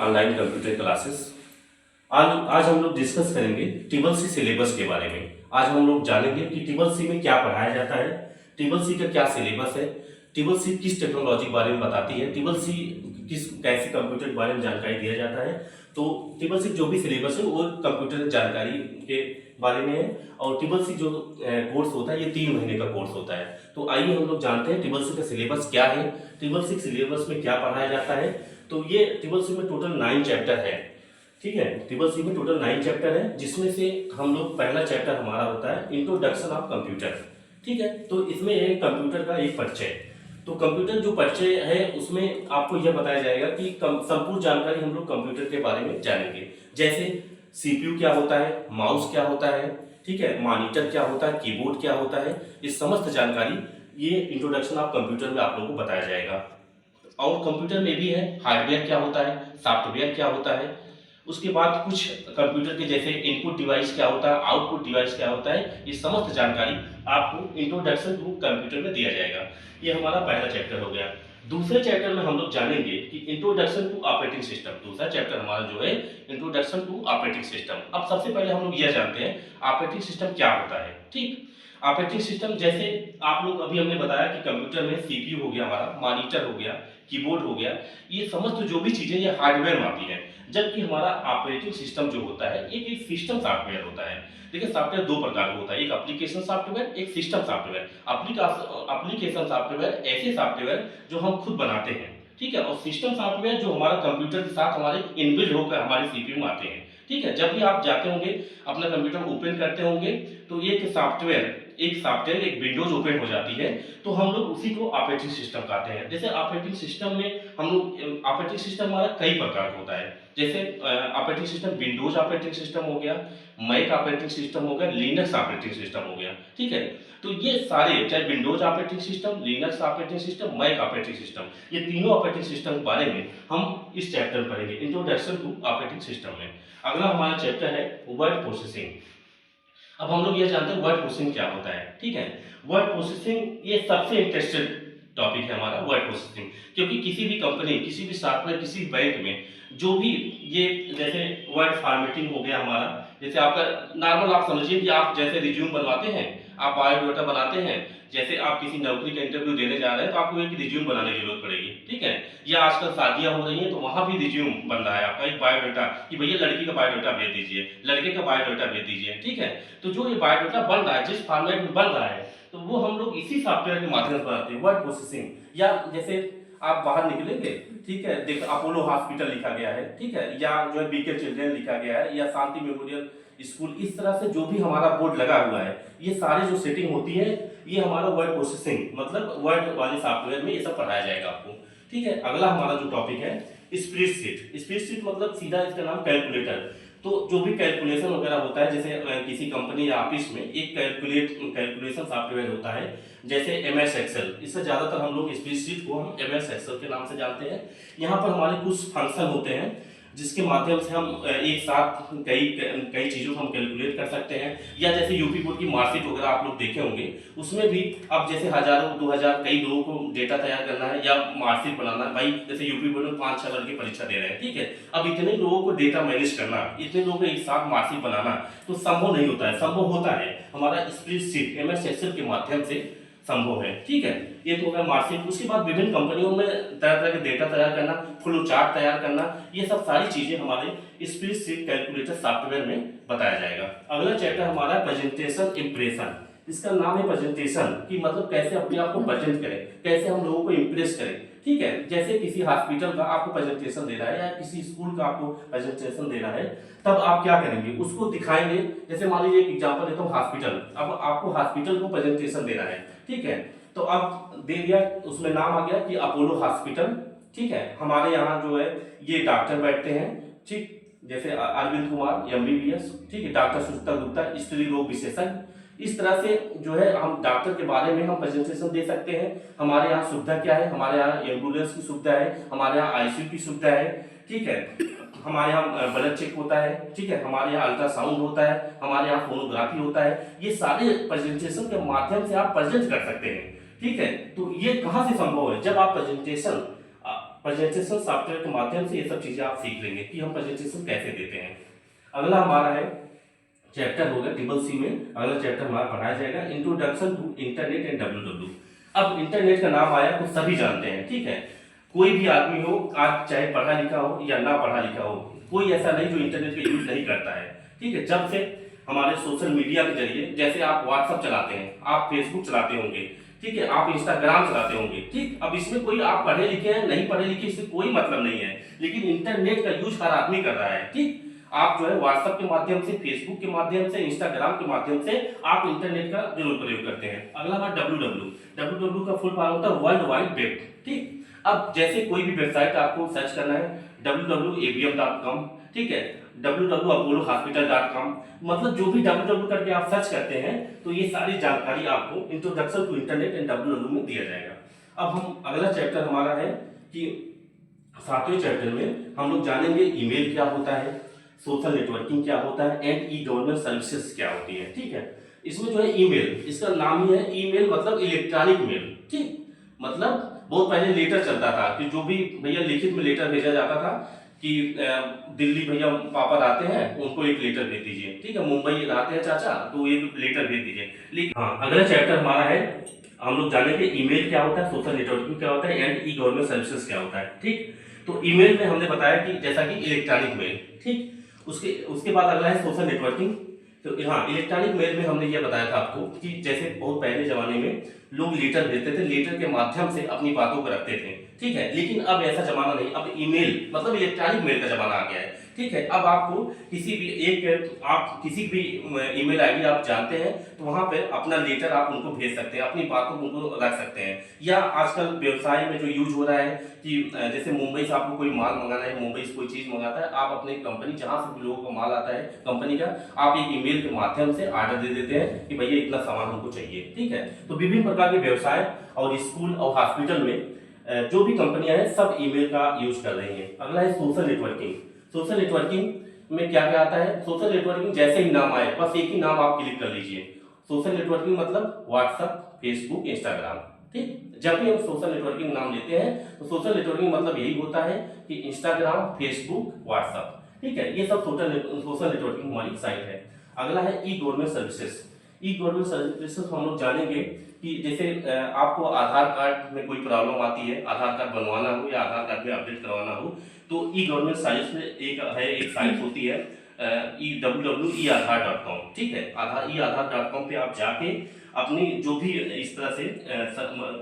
Online computer classes. आज हम लोग डिस्कस करेंगे ट्रिपल सी सिलेबस के बारे में। आज हम लोग जानेंगे कि ट्रिपल सी में क्या पढ़ाया जाता है, ट्रिपल सी का क्या सिलेबस है, ट्रिपल सी किस टेक्नोलॉजी के बारे में बताती है, ट्रिपल सी किस कैसे कंप्यूटर के बारे में जानकारी दिया जाता है। तो ट्रिपल सी जो भी सिलेबस है वो कंप्यूटर जानकारी के बारे में है। और ट्रिपल सी जो कोर्स होता है ये 3 महीने का कोर्स होता है। तो आइए हम लोग जानते हैं ट्रिपल सी का सिलेबस क्या है, ट्रिपल सी सिलेबस में क्या पढ़ाया जाता है। तो ये ट्रिपल सी में टोटल 9 चैप्टर है। ठीक है, ट्रिपल सी में टोटल 9 चैप्टर है, जिसमें से हम लोग पहला चैप्टर हमारा होता है इंट्रोडक्शन ऑफ कंप्यूटर। ठीक है, तो इसमें है कंप्यूटर का एक परिचय। तो कंप्यूटर जो परिचय है उसमें आपको यह बताया जाएगा कि संपूर्ण जानकारी हम लोग कंप्यूटर के बारे में जानेंगे। जैसे सीपीयू क्या होता है, माउस क्या होता है, ठीक है, मॉनिटर क्या होता है, कीबोर्ड क्या होता है, इस समस्त जानकारी ये इंट्रोडक्शन ऑफ कंप्यूटर में आप लोगों को बताया जाएगा। और कंप्यूटर में भी है हार्डवेयर क्या होता है, सॉफ्टवेयर क्या होता है। उसके बाद कुछ कंप्यूटर के जैसे इनपुट डिवाइस क्या होता है, आउटपुट डिवाइस क्या होता है, ये समस्त जानकारी आपको इंट्रोडक्शन टू कंप्यूटर में दिया जाएगा। ये हमारा पहला चैप्टर हो गया। दूसरे चैप्टर में हम लोग जानेंगे कि इंट्रोडक्शन टू ऑपरेटिंग सिस्टम। दूसरा चैप्टर हमारा जो है इंट्रोडक्शन टू ऑपरेटिंग सिस्टम। अब सबसे पहले हम लोग यह जानते हैं ऑपरेटिंग सिस्टम क्या होता है। ठीक, ऑपरेटिंग सिस्टम जैसे आप लोग अभी हमने बताया कि कंप्यूटर में सीपीयू हो गया, हमारा मॉनिटर हो गया, कीबोर्ड हो गया, ये समस्त जो भी चीजें ये हार्डवेयर में आती हैं। जबकि हमारा ऑपरेटिंग सिस्टम जो होता है एक सिस्टम सॉफ्टवेयर होता है। देखिए सॉफ्टवेयर 2 प्रकार का होता है, एक एप्लीकेशन सॉफ्टवेयर, एक सिस्टम सॉफ्टवेयर। एप्लीकेशन सॉफ्टवेयर ऐसे सॉफ्टवेयर जो हम खुद बनाते हैं, ठीक है, और सिस्टम सॉफ्टवेयर जो हमारा कंप्यूटर के साथ हमारे इनबिल्ट होकर हमारे सीपीयू में आते हैं। ठीक है, जब भी आप जाते होंगे अपना कंप्यूटर ओपन करते होंगे तो एक सॉफ्टवेयर एक विंडोज ओपन हो जाती है, तो हम लोग उसी को ऑपरेटिंग सिस्टम कहते हैं। जैसे ऑपरेटिंग सिस्टम में हम लोग ऑपरेटिंग सिस्टम हमारा कई प्रकार का होता है। जैसे operating system Windows operating system हो गया, मैक ऑपरेटिंग सिस्टम हो गया, लिनक्स ऑपरेटिंग सिस्टम हो गया। ठीक है, तो ये सारे चाहे Windows operating system, Linux operating system, Mac operating system, ये तीनों ऑपरेटिंग सिस्टम के बारे में हम इस चैप्टर में पढ़ेंगे इंट्रोडक्शन टू ऑपरेटिंग सिस्टम में। अगला हमारा चैप्टर है वर्ड प्रोसेसिंग। अब हम लोग ये जानते हैं वर्ड प्रोसेसिंग क्या होता है। ठीक है, वर्ड प्रोसेसिंग ये सबसे इंटरेस्टेड टॉपिक है हमारा वर्ड प्रोसेसिंग, क्योंकि किसी भी कंपनी, किसी भी सॉफ्टवेयर, किसी भी बैंक में जो भी ये जैसे वर्ड फॉर्मेटिंग हो गया हमारा, जैसे आपका नॉर्मल आप समझिए कि आप जैसे रिज्यूम बनवाते हैं, आप बायोडाटा बनाते हैं, जैसे आप किसी नौकरी का इंटरव्यू देने जा रहे हैं तो आपको एक रिज्यूम बनाने की जरूरत पड़ेगी। ठीक है, या आजकल शादियां हो रही हैं तो वहां भी रिज्यूम बन रहा है आपका एक बायोडाटा कि भैया लड़की का बायोडाटा भेज दीजिए, लड़के का बायोडाटा भेज दीजिए। ठीक है, तो जो ये बायोडाटा बन रहा है, जिस फॉर्मेट में बन रहा है, तो वो हम लोग इसी सॉफ्टवेयर के माध्यम से बनाते हैं वर्ड प्रोसेसिंग। या जैसे आप बाहर निकलेंगे, ठीक है, देख अपोलो हॉस्पिटल लिखा गया है, ठीक है, या जो है बीके चिल्ड्रेन लिखा गया है, या शांति मेमोरियल स्कूल, इस तरह से जो भी हमारा बोर्ड लगा हुआ है, ये सारे जो सेटिंग होती है ये हमारा वर्ड प्रोसेसिंग मतलब वर्ड वाले सॉफ्टवेयर में ये सब पढ़ाया जाएगा आपको। ठीक है, अगला हमारा जो टॉपिक है स्प्रेडशीट। स्प्रेडशीट मतलब सीधा इसका नाम कैलकुलेटर। तो जो भी कैलकुलेशन वगैरह होता है, जैसे किसी कंपनी या ऑफिस में एक कैलकुलेशन सॉफ्टवेयर होता है, जैसे एमएस एक्सेल। इससे ज्यादातर हम लोग स्प्रेडशीट को हम एमएस एक्सेल के नाम से जानते हैं। यहाँ पर हमारे कुछ फंक्शन होते हैं जिसके माध्यम से हम एक साथ कई चीज़ों को हम कैलकुलेट कर सकते हैं। या जैसे यूपी बोर्ड की मार्कशीट वगैरह आप लोग देखे होंगे, उसमें भी अब जैसे हजारों 2000 कई लोगों को डेटा तैयार करना है या मार्कशीट बनाना है। भाई जैसे यूपी बोर्ड में 5-6 लड़के परीक्षा दे रहे हैं, ठीक है, अब इतने लोगों को डेटा मैनेज करना, इतने लोगों को एक साथ मार्कशीट बनाना तो संभव नहीं होता है। संभव होता है हमारा स्प्रेडशीट एमएस एक्सेल के माध्यम से संभव है। ठीक है, ये तो होगा मार्कशीट। उसके बाद विभिन्न कंपनियों में तरह तरह के डेटा तैयार करना, फ्लो चार्ट तैयार करना, ये सब सारी चीजें हमारे स्प्रेडशीट कैलकुलेटर सॉफ्टवेयर में बताया जाएगा। अगला चैप्टर हमारा प्रेजेंटेशन इंप्रेशन। इसका नाम है प्रेजेंटेशन कि मतलब कैसे अपने आप को प्रेजेंट करें, कैसे हम लोगों को इंप्रेस करें। ठीक है, जैसे किसी हॉस्पिटल का आपको प्रेजेंटेशन देना है या किसी स्कूल का आपको प्रेजेंटेशन देना है, तब आप क्या करेंगे, उसको दिखाएंगे। जैसे मान लीजिए एक एग्जांपल देता हूँ हॉस्पिटल, अब आपको हॉस्पिटल को प्रेजेंटेशन देना है, ठीक है, तो अब दे दिया, उसमें नाम आ गया कि अपोलो हॉस्पिटल। ठीक है, हमारे यहाँ जो है ये डॉक्टर बैठते हैं, ठीक, जैसे अरविंद कुमार एमबीबीएस, ठीक है, डॉक्टर सुचिता गुप्ता स्त्री रोग विशेषज्ञ। इस तरह से जो है हम डॉक्टर के बारे में हम प्रेजेंटेशन दे सकते हैं। हमारे यहाँ सुविधा क्या है, हमारे यहाँ एम्बुलेंस की सुविधा है, हमारे यहाँ आईसीयू की सुविधा है, ठीक है, हमारे यहाँ ब्लड चेक होता है, ठीक है, हमारे यहाँ अल्ट्रासाउंड होता है, हमारे यहाँ सोनोग्राफी होता है। ये सारे प्रेजेंटेशन के माध्यम से आप प्रेजेंट कर सकते हैं। ठीक है, तो ये कहाँ से संभव है, जब आप प्रेजेंटेशन प्रेजेंटेशन सॉफ्टवेयर के माध्यम से ये सब चीजें आप सीख लेंगे कि हम प्रेजेंटेशन कैसे देते हैं। अगला हमारा है चैप्टर हो गया ट्रिपल सी में, अगला चैप्टर हमारा पढ़ाया जाएगा introduction to internet and W. अब इंटरनेट का नाम आया तो सभी जानते हैं, ठीक है। कोई भी आदमी हो आज, चाहे पढ़ा लिखा हो या ना पढ़ा लिखा हो, कोई ऐसा नहीं जो इंटरनेट का यूज नहीं करता है, ठीक है। जब से हमारे सोशल मीडिया के जरिए, जैसे आप व्हाट्सएप चलाते हैं, आप फेसबुक चलाते होंगे, ठीक है, आप इंस्टाग्राम चलाते होंगे, ठीक। अब इसमें कोई आप पढ़े लिखे हैं नहीं पढ़े लिखे इससे कोई मतलब नहीं है, लेकिन इंटरनेट का यूज हर आदमी कर रहा है, ठीक। आप जो है व्हाट्सएप के माध्यम से, फेसबुक के माध्यम से, इंस्टाग्राम के माध्यम से आप इंटरनेट का जरूर प्रयोग करते हैं। अगला बात डब्ल्यू का फुल फॉर्म होता है वर्ल्ड वाइड वेब, ठीक। अब जैसे कोई भी वेबसाइट आपको सर्च करना है www.abm.com, ठीक है, www.apollohospital.com, मतलब जो भी www करके आप सर्च करते हैं तो ये सारी जानकारी आपको introduction to internet and www में दिया जाएगा। अब हम अगला चैप्टर हमारा है कि 7वें चैप्टर में हम लोग जानेंगे ईमेल क्या होता है, सोशल नेटवर्किंग क्या होता है एंड ई गवर्नमेंट सर्विसेज क्या होती है, ठीक है। इसमें जो है ईमेल, इसका नाम ही है ईमेल, मतलब इलेक्ट्रॉनिक मेल, ठीक। मतलब बहुत पहले लेटर चलता था कि जो भी भैया लिखित में लेटर भेजा जाता था कि दिल्ली भैया पापा रहते हैं उनको एक लेटर भेज दीजिए, ठीक है, मुंबई रहते हैं चाचा तो एक लेटर भेज दीजिए। लेकिन हाँ, अगला चैप्टर हमारा है, हम लोग जानेंगे ईमेल क्या होता है, सोशल नेटवर्किंग क्या होता है एंड ई गवर्नमेंट सर्विसेज क्या होता है, ठीक। तो ईमेल में हमने बताया कि जैसा कि इलेक्ट्रॉनिक मेल, ठीक। उसके बाद अगला है सोशल नेटवर्किंग। तो हाँ, इलेक्ट्रॉनिक मेल में हमने ये बताया था आपको कि जैसे बहुत पहले जमाने में लोग लेटर भेजते थे, लेटर के माध्यम से अपनी बातों को रखते थे, ठीक है। लेकिन अब ऐसा जमाना नहीं, अब ईमेल मतलब इलेक्ट्रॉनिक मेल का जमाना आ गया है, ठीक है। अब आपको किसी भी ईमेल आईडी आप जानते हैं तो वहां पे अपना लेटर आप उनको भेज सकते हैं, अपनी बातों को उनको रख सकते हैं। या आजकल व्यवसाय में जो यूज हो रहा है कि जैसे मुंबई से आपको कोई माल मंगाना है, मुंबई से कोई चीज मंगाता है, आप अपने कंपनी जहां से भी लोगों का माल आता है कंपनी का, आप एक ईमेल के माध्यम से ऑर्डर दे देते हैं कि भैया इतना सामान हमको चाहिए, ठीक है। तो विभिन्न प्रकार के व्यवसाय और स्कूल और हॉस्पिटल में जो भी कंपनियां हैं सब ईमेल का यूज कर रही हैं। अगला है सोशल नेटवर्किंग। सोशल नेटवर्किंग में क्या क्या आता है? सोशल नेटवर्किंग जैसे ही नाम आए बस एक ही नाम आप क्लिक कर लीजिए। सोशल नेटवर्किंग मतलब व्हाट्सएप, फेसबुक, इंस्टाग्राम, ठीक। जब भी हम सोशल नेटवर्किंग नाम लेते हैं तो सोशल नेटवर्किंग मतलब यही होता है कि इंस्टाग्राम, फेसबुक, व्हाट्सएप, ठीक है, ये सब सोशल नेटवर्किंग हमारी साइट है। अगला है ई गवर्नमेंट सर्विसेज। ई गवर्नमेंट सर्विसेज हम लोग जानेंगे कि जैसे आपको आधार कार्ड में कोई प्रॉब्लम आती है, आधार कार्ड बनवाना हो या आधार कार्ड में अपडेट करवाना हो, तो ई गवर्नमेंट सर्विस में एक साइट होती है www.eaadhar.com, ठीक है। eaadhar.com पे आप जाके अपनी जो भी इस तरह से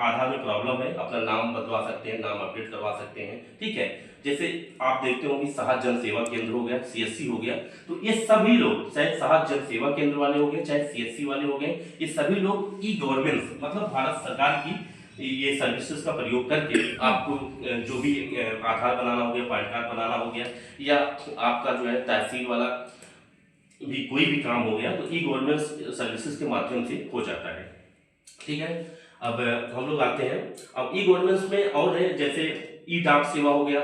आधार में प्रॉब्लम है अपना नाम बदलवा सकते हैं, नाम अपडेट करवा सकते हैं, ठीक है। जैसे आप देखते हो कि साहस जन सेवा केंद्र हो गया, सीएससी हो गया, तो ये सभी लोग चाहे साहस जन सेवा केंद्र वाले हो गए चाहे सीएससी वाले हो गए, ये सभी लोग ई गवर्नेंस मतलब भारत सरकार की ये सर्विसेज का प्रयोग करके आपको जो भी आधार बनाना हो गया, पैन कार्ड बनाना हो गया, या आपका जो है तहसील वाला भी कोई भी काम हो गया, तो ई गवर्नेंस सर्विसेज के माध्यम से हो जाता है, ठीक है। अब हम लोग आते हैं अब ई गवर्नेंस में और है, जैसे ई डाक सेवा हो गया,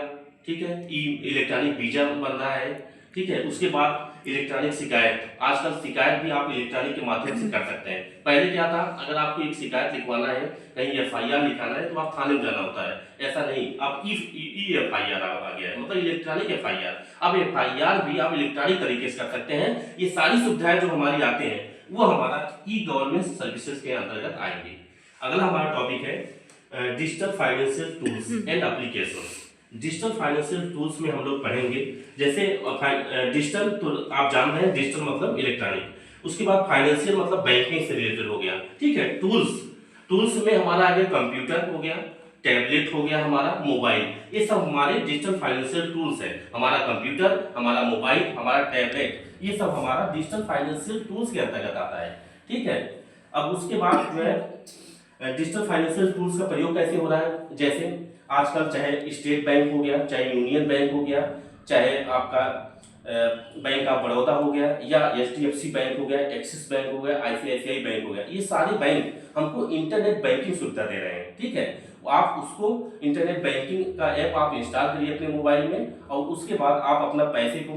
ठीक है, ई इलेक्ट्रॉनिक वीजा बन रहा है, ठीक है। उसके बाद इलेक्ट्रॉनिक शिकायत, आजकल शिकायत भी आप इलेक्ट्रॉनिक के माध्यम से कर सकते हैं। पहले क्या था, अगर आपको एक शिकायत लिखवाना है, कहीं एफआईआर लिखाना है तो आप थाने में जाना होता है, ऐसा नहीं, अब ई एफआईआर आ गया है, मतलब इलेक्ट्रॉनिक एफआईआर। अब एफआईआर भी आप इलेक्ट्रॉनिक तरीके से कर सकते हैं। ये सारी सुविधाएं जो हमारी आते हैं वो हमारा ई गवर्नेंस सर्विसेज के अंतर्गत आएंगे। अगला हमारा टॉपिक है digital financial tools and applications. Digital financial tools में हम लोग पढ़ेंगे जैसे डिजिटल, तो आप जान रहे हैं डिजिटल मतलब इलेक्ट्रॉनिक, उसके बाद फाइनेंशियल मतलब बैंकिंग से रिलेटेड हो गया, ठीक है। टूल्स में हमारा आ गया कंप्यूटर हो गया, टैबलेट हो गया, हमारा मोबाइल, ये सब हमारे डिजिटल फाइनेंशियल टूल्स है। हमारा कंप्यूटर, हमारा मोबाइल, हमारा टैबलेट, ये सब हमारा डिजिटल फाइनेंशियल टूल्स के अंतर्गत आता है, ठीक है। अब उसके बाद जो है डिजिटल फाइनेंशियल टूल्स का प्रयोग कैसे हो रहा है, जैसे आजकल चाहे स्टेट बैंक हो गया, चाहे यूनियन बैंक हो गया, चाहे आपका बैंक ऑफ बड़ौदा हो गया, या एचडीएफसी बैंक हो गया, एक्सिस बैंक हो गया, आईसीआईसीआई बैंक हो गया, ये सारे बैंक हमको इंटरनेट बैंकिंग सुविधा दे रहे हैं, ठीक है। आप उसको इंटरनेट बैंकिंग का ऐप आप इंस्टॉल करिए अपने मोबाइल में, और उसके बाद आप अपना पैसे को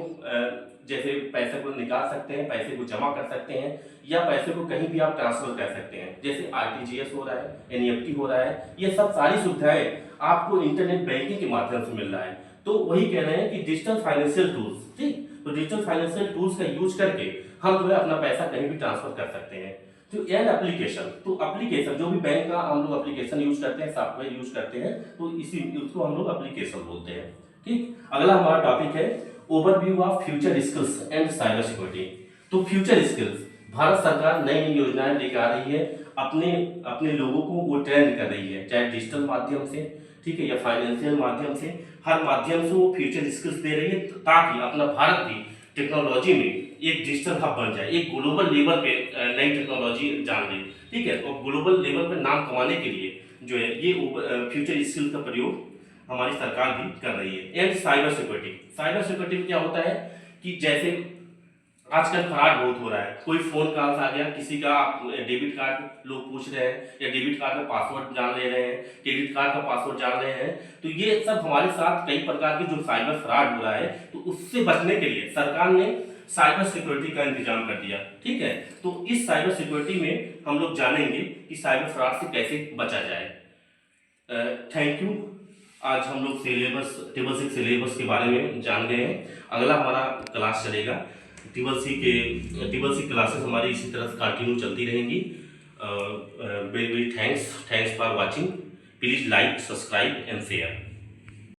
जैसे पैसे को निकाल सकते हैं, पैसे को जमा कर सकते हैं, या पैसे को कहीं भी आप ट्रांसफर कर सकते हैं, जैसे आरटीजीएस हो रहा है, एनईएफटी हो रहा है, ये सब सारी सुविधाएं आपको इंटरनेट बैंकिंग के माध्यम से मिल रहा है। तो वही कह रहे हैं कि डिजिटल फाइनेंशियल टूल्स, ठीक, तो डिजिटल फाइनेंशियल टूल्स का यूज करके हम जो है अपना पैसा कहीं भी ट्रांसफर कर सकते हैं। तो एंड एप्लीकेशन, तो एप्लीकेशन जो भी बैंक का हम लोग एप्लीकेशन यूज करते हैं, सॉफ्टवेयर यूज करते हैं, तो इसी उसको हम लोग एप्लीकेशन बोलते हैं। ठीक, अगला हमारा टॉपिक है overview of future skills and cyber security. तो फ्यूचर स्किल्स, भारत सरकार नई नई योजनाएं लेकर आ रही है, अपने अपने लोगों को वो ट्रेन कर रही है, चाहे डिजिटल माध्यम से, ठीक है, या फाइनेंशियल माध्यम से, हर माध्यम से वो फ्यूचर स्किल्स दे रही है, ताकि अपना भारत भी टेक्नोलॉजी में एक डिजिटल हब बन जाए, एक ग्लोबल लेवल पे नई टेक्नोलॉजी जान ले, ठीक है, और ग्लोबल लेवल पे नाम कमाने के लिए जो है ये फ्यूचर स्किल का प्रयोग हमारी सरकार भी कर रही है। And cyber security, cyber security में क्या होता है कि जैसे आजकल फ्रॉड बहुत हो रहा है, कोई फोन कॉल आ गया, किसी का डेबिट कार्ड लोग पूछ रहे हैं, या डेबिट कार्ड का पासवर्ड जान ले रहे हैं, क्रेडिट कार्ड का पासवर्ड जान रहे हैं, तो ये सब हमारे साथ कई प्रकार के जो साइबर फ्रॉड हो रहा है, तो उससे बचने के लिए सरकार ने साइबर सिक्योरिटी का इंतजाम कर दिया। ठीक है, तो इस साइबर सिक्योरिटी में हम लोग जानेंगे कि साइबर फ्रॉड से कैसे बचा जाए। Thank you. आज हम लोग सिलेबस, टेबल 6 सिलेबस के बारे में जान गए हैं। अगला हमारा क्लास चलेगा टेबल सी क्लासेस हमारी इसी तरह कंटिन्यू चलती रहेंगी। Very very thanks for watching. Please like, subscribe and share.